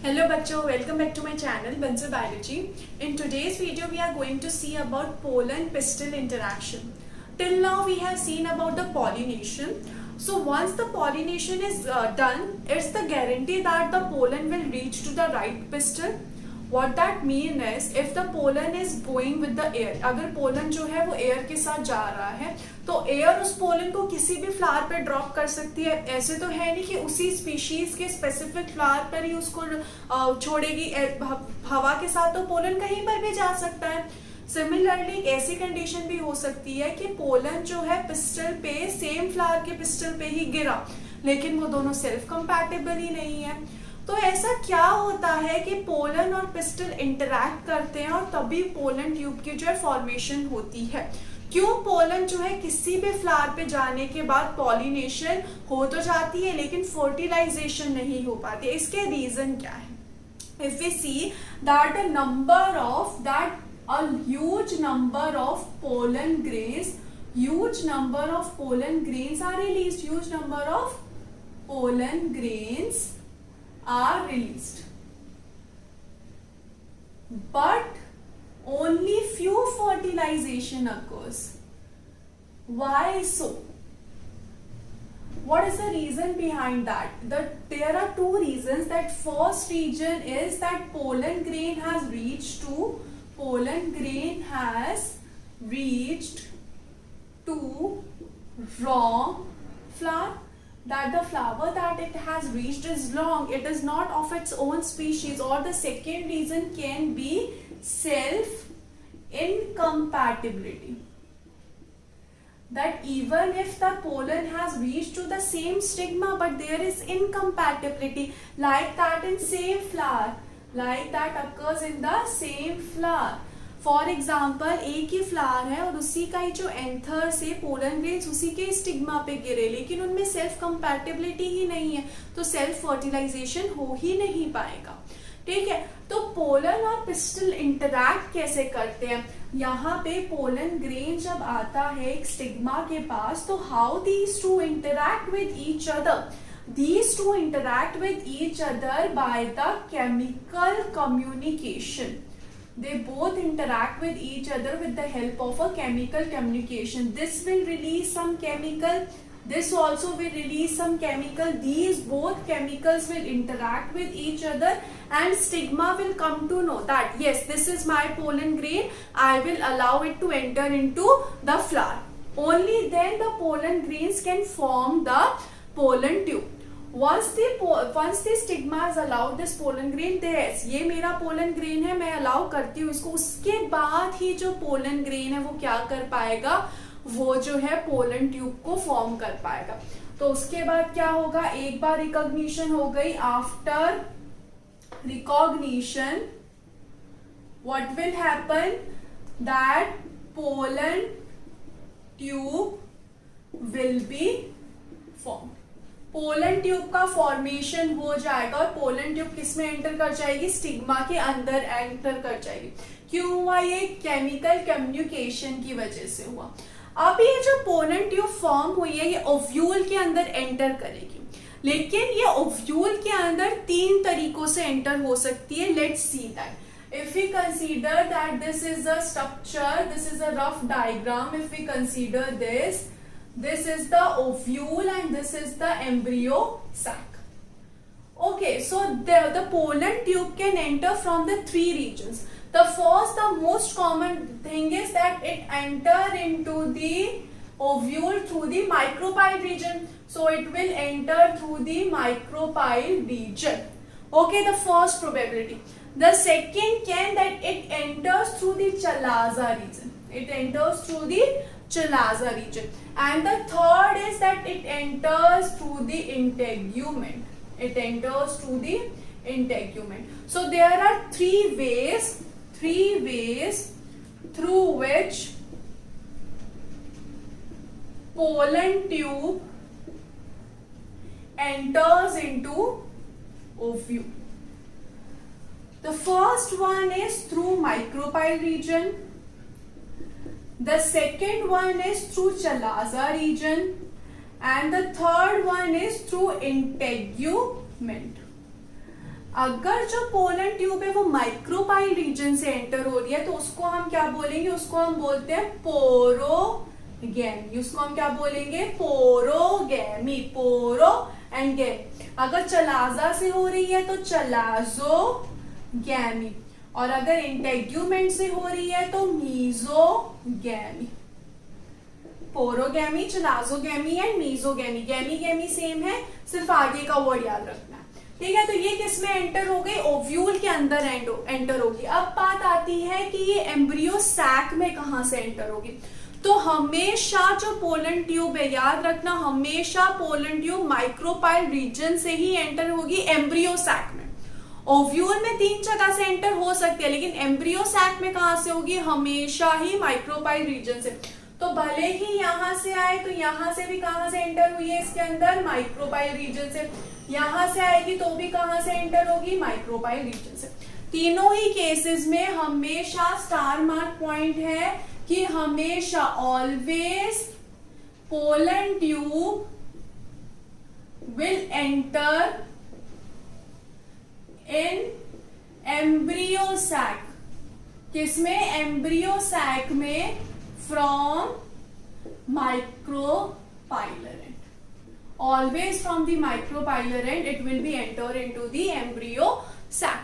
Hello bachcho, welcome back to my channel Bansal Biology. In today's video we are going to see about pollen pistil interaction. Till now we have seen about the pollination. So once the pollination is done, it's the guarantee that the pollen will reach to the right pistil. What that mean is if the pollen is going with the air, अगर pollen जो है वो air के साथ जा रहा है तो air उस pollen को किसी भी flower पे drop कर सकती है. ऐसे तो है नहीं कि उसी species के specific flower पर ही उसको छोड़ेगी. हवा के साथ तो pollen कहीं पर भी जा सकता है. सिमिलरली एक ऐसी कंडीशन भी हो सकती है कि पोलन जो है पिस्टल पे सेम फ्लावर के पिस्टल पे ही गिरा, लेकिन वो दोनों सेल्फ कंपैटिबल ही नहीं है. तो ऐसा क्या होता है कि पोलन और पिस्टल इंटरैक्ट करते हैं और तभी पोलन ट्यूब की जो है फॉर्मेशन होती है. क्यों पोलन जो है किसी भी फ्लावर पे जाने के बाद पॉलिनेशन हो तो जाती है लेकिन फर्टिलाइजेशन नहीं हो पाती है. इसके रीजन क्या है? If we see that the number of that a huge number of pollen grains are released. Huge number of pollen grains are released, but only few fertilization occurs. Why so? What is the reason behind that? There are two reasons. That first reason is that pollen grain has reached to wrong flower. That the flower that it has reached is wrong. It is not of its own species. Or the second reason can be self incompatibility. That even if the pollen has reached to the same stigma, but there is incompatibility, like that in same flower, like that occurs in the same flower. For example एक ही flower है और उसी का ही जो anther से pollen grains उसी के stigma पे गिरे, लेकिन उनमें सेल्फ कंपैटिबिलिटी ही नहीं है, तो सेल्फ फर्टिलाइजेशन हो ही नहीं पाएगा. ठीक है, तो पोलन और पिस्टल इंटरैक्ट कैसे करते हैं? यहाँ पे पोलन ग्रेन जब आता है एक स्टिग्मा के पास, तो how these two interact with each other? These two interact with each other by the chemical communication. They both interact with each other with the help of a chemical communication. This will release some chemical. This also will release some chemical. These both chemicals will interact with each other and stigma will come to know that yes, this is my pollen grain. I will allow it to enter into the flower. Only then the pollen grains can form the pollen tube. Once the stigma is allowed this pollen grain, yes, ये मेरा pollen grain है, मैं allow करती हूँ इसको, उसके बाद ही जो pollen grain है वो क्या कर पाएगा? वो जो है pollen tube को form कर पाएगा. तो उसके बाद क्या होगा? एक बार recognition हो गई. After recognition, what will happen? That pollen tube will be formed. Pollen tube का फॉर्मेशन हो जाएगा और पोलन ट्यूब किस में एंटर कर जाएगी? स्टिग्मा के अंदर एंटर कर जाएगी. क्यों हुआ ये? केमिकल कम्युनिकेशन की वजह से हुआ. अब ये जो पोलन ट्यूब फॉर्म हुई है ये ओव्यूल के अंदर एंटर करेगी, लेकिन ये ओव्यूल के अंदर तीन तरीकों से एंटर हो सकती है. Let's see that. If we consider that this is a structure, this is a rough diagram. If we consider this is the ovule and this is the embryo sac. Okay, so the pollen tube can enter from the three regions. The first, the most common thing is that it enter into the ovule through the micropyle region. So it will enter through the micropyle region. Okay, the first probability. The second can that it enters through the chalaza region. It enters through the chalaza region. And the third is that it enters through the integument. It enters through the integument. So there are three ways through which pollen tube enters into ovule. The first one is through micropyle region. The second one is through chalaza region and the third one is through integument. अगर जो pollen tube है वो micropyle reason से enter हो रही है तो उसको हम क्या बोलेंगे, उसको हम बोलते हैं पोरोगैमी। उसको हम क्या बोलेंगे, पोरोगैमी, पोरो एंड गैमी। अगर चलाजा से हो रही है तो चलाजोगैमी, और अगर इंटेग्यूमेंट से हो रही है तो mesogamy. Porogamy, chalazogamy and mesogamy. Gamy gamy same है, सिर्फ आगे का वर्ड याद रखना है, ठीक है। तो ये किस में एंटर हो गई, ओव्यूल के अंदर एंटर होगी। अब बात आती है कि ये एम्ब्रियो सैक में कहां से एंटर होगी। तो हमेशा जो पोलन ट्यूब है, याद रखना, हमेशा पोलन ट्यूब माइक्रोपाइल रीजन से ही एंटर होगी एम्ब्रियो सैक में। ओव्यूल में 3 जगह से एंटर हो सकती है, लेकिन एम्ब्रियो सैक में कहां से होगी, हमेशा ही माइक्रोपाइल रीजन से। तो भले ही यहां से आए तो यहां से भी कहां से एंटर हुई है इसके अंदर, माइक्रोपाइल रीजन से। यहां से आएगी तो भी कहां से एंटर होगी, माइक्रोपाइल रीजन से। तीनों ही केसेस में हमेशा स्टार मार्क पॉइंट है कि हमेशा always pollen tube will enter in embryo sac. किसमें, एम्ब्रियो सैक में, from micropylar end. Always from the micropylar end it will be enter into the embryo sac.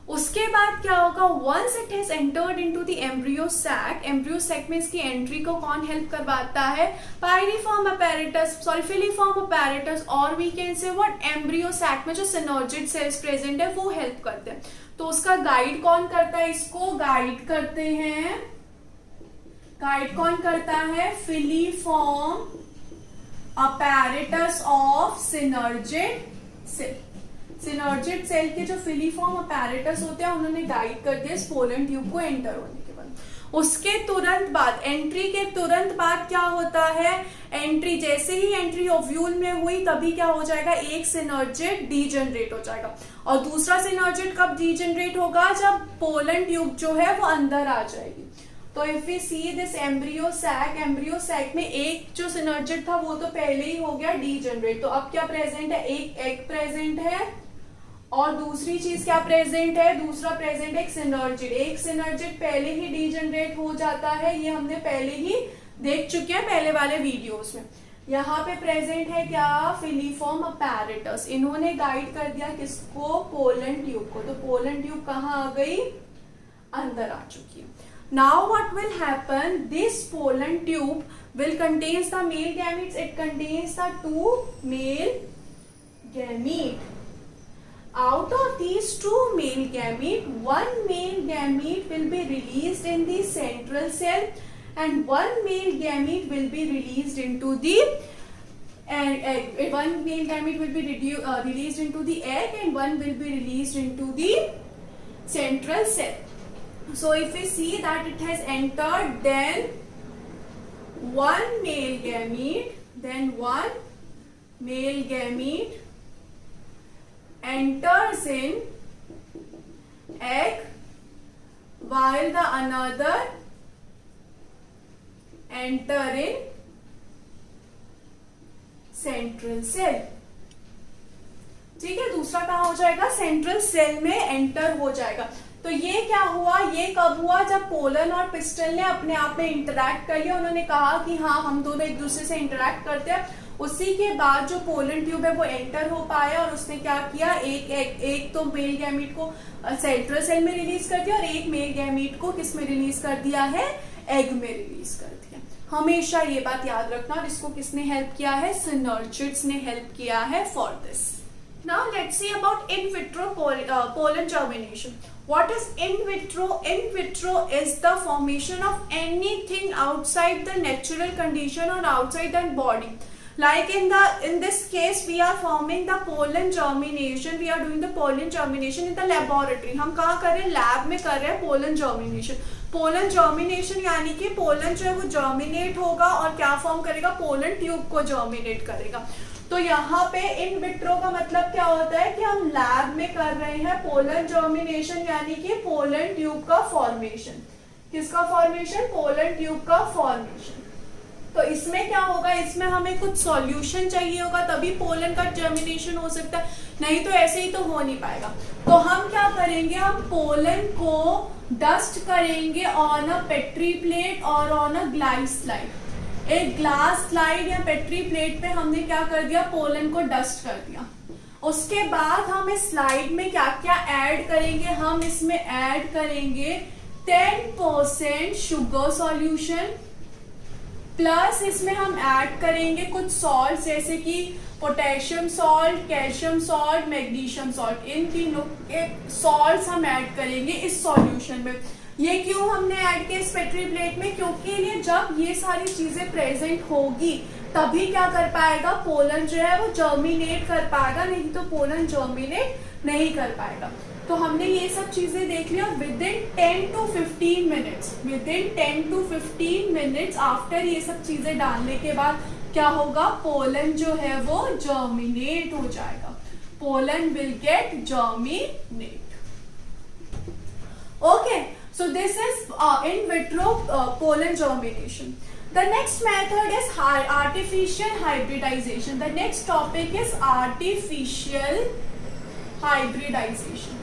उसके बाद क्या होगा, once it has entered into the embryo sac में इसकी entry को कौन हेल्प करवाता है, पायरिफॉर्म apparatus, फीलिफॉर्म apparatus, और we can say what, embryo sac में जो सिनर्जिड सेल्स प्रेजेंट है वो हेल्प करते हैं। तो उसका गाइड कौन करता है, इसको गाइड करते हैं, गाइड कौन करता है, filiform apparatus of synergid cell. Synergid cell के जो फिलिफॉर्म apparatus होते हैं उन्होंने गाइड कर दिया इस पोलन ट्यूब को एंटर होने के बाद। उसके तुरंत बाद, एंट्री के तुरंत बाद क्या होता है, एंट्री जैसे ही एंट्री ओव्यूल में हुई तभी क्या हो जाएगा, एक सिनर्जिड डीजनरेट हो जाएगा। और दूसरा सिनर्जिड कब डीजनरेट होगा, जब पोलन ट्यूब जो है वो अंदर आ जाएगी। तो if we see this embryo sac में एक जो सिनर्जिड था वो तो पहले ही हो गया डीजनरेट। तो अब क्या प्रेजेंट है, एक एग प्रेजेंट है, और दूसरी चीज क्या प्रेजेंट है, दूसरा प्रेजेंट एक सिनर्जिड। एक सिनर्जिड पहले ही डीजनरेट हो जाता है, ये हमने पहले ही देख चुके हैं पहले वाले वीडियोस में। यहाँ पे प्रेजेंट है क्या, फिलिफॉर्म apparatus। इन्होंने गाइड कर दिया किसको, पोलन ट्यूब को। तो पोलन ट्यूब कहाँ आ गई, अंदर आ चुकी है। Now what will happen, this pollen tube will contains the male gametes, it contains the 2 male gamete. Out of these 2 male gamete, 1 male gamete will be released in the central cell and 1 male gamete will be released into the egg. 1 male gamete will be released into the egg and 1 will be released into the central cell. So if we see that it has entered, then 1 male gamete enters in egg while the another enter in central cell। ठीक है, दूसरा कहाँ हो जाएगा, central cell में enter हो जाएगा। तो ये क्या हुआ, ये कब हुआ, जब पोलन और पिस्टल ने अपने आप में इंटरैक्ट कर लिया। उन्होंने कहा कि हाँ हम दोनों एक दूसरे से इंटरैक्ट करते हैं। उसी के बाद जो पोलन ट्यूब है वो एंटर हो पाया और उसने क्या किया, एक तो मेल गैमीट को सेंट्रल सेल में रिलीज कर दिया और एक मेल गैमीट को किस में रिलीज कर दिया है, एग में रिलीज कर दिया। हमेशा ये बात याद रखना। और इसको किसने हेल्प किया है, सिनर्जिड्स ने हेल्प किया है for this. Now let's see about in vitro pollen germination. What is in vitro? In vitro is the formation of anything outside the natural condition or outside the body. Like in this case, we are forming the pollen germination. We are doing the pollen germination in the laboratory. हम कहाँ कर रहे हैं, lab में कर रहे हैं pollen germination. Pollen germination यानी कि पोलन जो है वो जर्मिनेट होगा और क्या फॉर्म करेगा, पोलन ट्यूब को जर्मिनेट करेगा। तो यहाँ पे इन विट्रो का मतलब क्या होता है कि हम लैब में कर रहे हैं पोलन जर्मिनेशन यानी कि पोलन ट्यूब का फॉर्मेशन। किसका फॉर्मेशन, पोलन ट्यूब का फॉर्मेशन। तो इसमें क्या होगा, इसमें हमें कुछ सॉल्यूशन चाहिए होगा तभी पोलन का जर्मिनेशन हो सकता है। नहीं तो ऐसे ही तो हो नहीं पाएगा। तो हम क्या करेंगे, हम पोलन को डस्ट करेंगे ऑन अ पेट्री प्लेट और ऑन अ ग्लास स्लाइड। एक ग्लास स्लाइड या पेट्री प्लेट पे हमने क्या कर दिया, पोलन को डस्ट कर दिया। उसके बाद हम इस स्लाइड में क्या क्या ऐड करेंगे, हम इसमें ऐड करेंगे 10% शुगर सॉल्यूशन, प्लस इसमें हम ऐड करेंगे कुछ सॉल्ट जैसे कि potassium salt, calcium salt, magnesium salt. इन तीनों के सॉल्ट्स हम ऐड करेंगे इस सॉल्यूशन में। ये क्यों हमने ऐड किया इस पेट्री प्लेट में, क्योंकि ये जब ये सारी चीजें प्रेजेंट होगी तभी क्या कर पाएगा, पोलन जो है वो जर्मिनेट कर पाएगा, नहीं तो पोलन जर्मिनेट नहीं कर पाएगा। तो हमने ये सब चीजें देख लिया। Within 10 to 15 minutes, within 10 to 15 minutes after ये सब चीजें डालने के बाद क्या होगा, पोलन जो है वो जर्मिनेट हो जाएगा। Pollen will get germinate. Okay, so this is in vitro pollen germination. The next method is artificial hybridization. The next topic is artificial hybridization.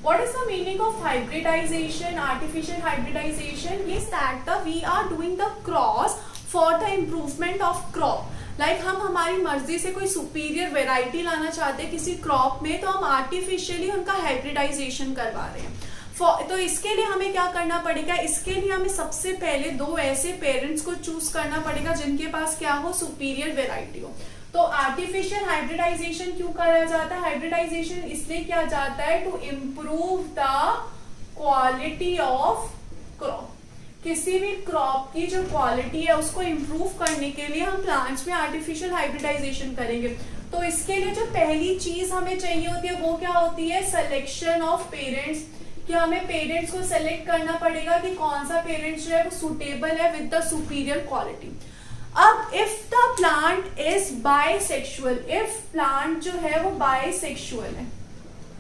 What is the meaning of hybridization? Artificial hybridization is that we are doing the cross for the improvement of crop. Like हम हमारी मर्जी से कोई superior variety लाना चाहते हैं किसी crop में, तो हम आर्टिफिशियली उनका हाइब्रिडाइजेशन करवा रहे हैं। तो इसके लिए हमें क्या करना पड़ेगा, इसके लिए हमें सबसे पहले 2 ऐसे पेरेंट्स को चूज करना पड़ेगा जिनके पास क्या हो, सुपीरियर वेराइटी हो। तो आर्टिफिशियल हाइब्रिडाइजेशन क्यों करा जाता है, हाइब्रिडाइजेशन इसलिए किया जाता है to improve the quality of crop. किसी भी क्रॉप की जो क्वालिटी है उसको इम्प्रूव करने के लिए हम प्लांट्स में आर्टिफिशियल हाइब्रिडाइजेशन करेंगे। तो इसके लिए जो पहली चीज हमें चाहिए होती है वो क्या होती है, सिलेक्शन ऑफ पेरेंट्स। कि हमें पेरेंट्स को सेलेक्ट करना पड़ेगा कि कौन सा पेरेंट्स जो है वो सुटेबल है विद द सुपीरियर क्वालिटी। अब if the plant is bisexual, if plant जो है वो बाइसेक्सुअल है,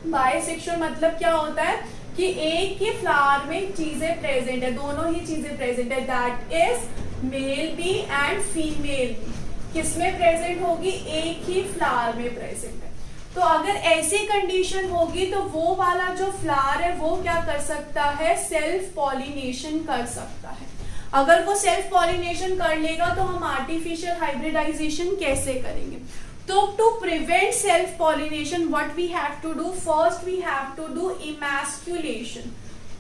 बाइसेक्सुअल मतलब क्या होता है कि एक ही फ्लावर में चीजें प्रेजेंट है, दोनों ही चीजें प्रेजेंट है, that is male B and female B. किसमें प्रेजेंट होगी, एक ही फ्लावर में प्रेजेंट है। तो अगर ऐसी कंडीशन होगी तो वो वाला जो फ्लावर है वो क्या कर सकता है, सेल्फ पॉलिनेशन कर सकता है। अगर वो सेल्फ पॉलिनेशन कर लेगा तो हम आर्टिफिशियल हाइब्रिडाइजेशन कैसे करेंगे। तो to prevent self pollination what we have to do, first we have to do emasculation.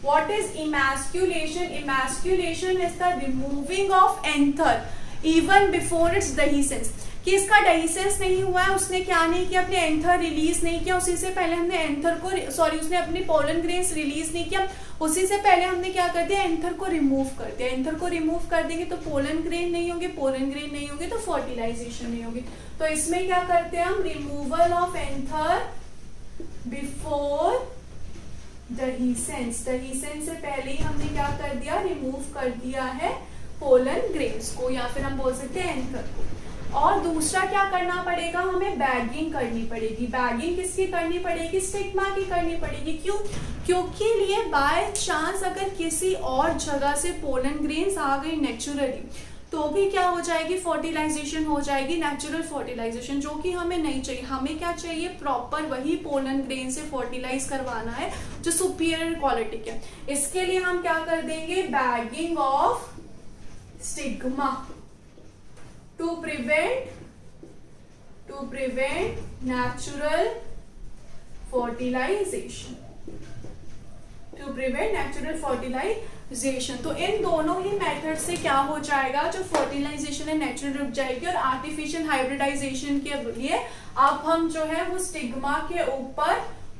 What is emasculation, emasculation is the removing of anther even before its dehiscence. कि इसका dehiscence नहीं हुआ है, उसने क्या नहीं किया, अपने एंथर रिलीज नहीं किया, उसी से पहले हमने एंथर को उसने अपने पोलन ग्रेन्स रिलीज नहीं किया, उसी से पहले हमने क्या कर दिया, एंथर को रिमूव कर दिया। एंथर को रिमूव कर देंगे तो पोलन ग्रेन नहीं होंगे, पोलन ग्रेन नहीं होंगे तो फर्टिलाइजेशन नहीं होगी। तो इसमें क्या करते हैं हम, removal of anther before dehiscence. Dehiscence से पहले ही हमने क्या कर दिया, रिमूव कर दिया है पोलन ग्रेन्स को, या फिर हम बोल सकते हैं एंथर को। और दूसरा क्या करना पड़ेगा, हमें बैगिंग करनी पड़ेगी। बैगिंग किसकी करनी पड़ेगी, स्टिग्मा की करनी पड़ेगी। क्यों, क्योंकि लिए बाय चांस अगर किसी और जगह से पोलन ग्रेन्स आ गई नेचुरली तो भी क्या हो जाएगी, फर्टिलाइजेशन हो जाएगी, नेचुरल फर्टिलाइजेशन, जो कि हमें नहीं चाहिए। हमें क्या चाहिए, प्रॉपर वही पोलन ग्रेन से फर्टिलाइज करवाना है जो सुपीरियर क्वालिटी के। इसके लिए हम क्या कर देंगे, bagging of stigma to prevent natural fertilization, to prevent natural fertilization। तो इन दोनों ही मेथड से क्या हो जाएगा, जो फर्टिलाइजेशन है नेचुरल रुक जाएगी। और आर्टिफिशियल हाइब्रिडाइजेशन के लिए अब हम जो है वो स्टिग्मा के ऊपर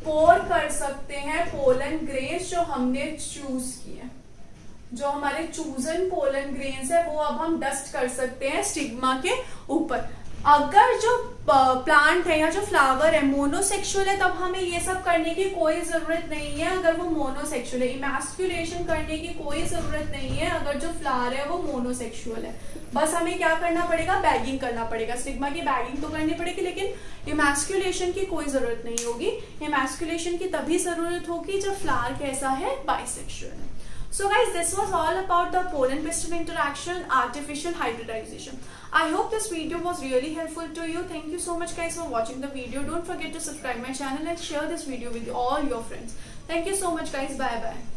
पोर कर सकते हैं पोलन ग्रेन्स जो हमने चूज किए, जो हमारे चूजन पोलन ग्रेन्स है वो अब हम डस्ट कर सकते हैं स्टिग्मा के ऊपर। अगर जो प्लांट है या जो फ्लावर है मोनोसेक्सुअल है तब हमें ये सब करने की कोई जरूरत नहीं है। अगर वो मोनोसेक्सुअल है, इमैस्कुलेशन करने की कोई जरूरत नहीं है अगर जो फ्लावर है वो मोनोसेक्सुअल है। बस हमें क्या करना पड़ेगा, बैगिंग करना पड़ेगा। स्टिग्मा की बैगिंग तो करनी पड़ेगी लेकिन इमैस्कुलेशन की कोई जरूरत नहीं होगी। इमैस्कुलेशन की तभी जरूरत होगी जब फ्लावर कैसा है, बाइसेक्सुअल है। So guys, this was all about the pollen pistil interaction and artificial hybridization. I hope this video was really helpful to you. Thank you so much guys for watching the video. Don't forget to subscribe my channel and share this video with all your friends. Thank you so much guys. Bye bye.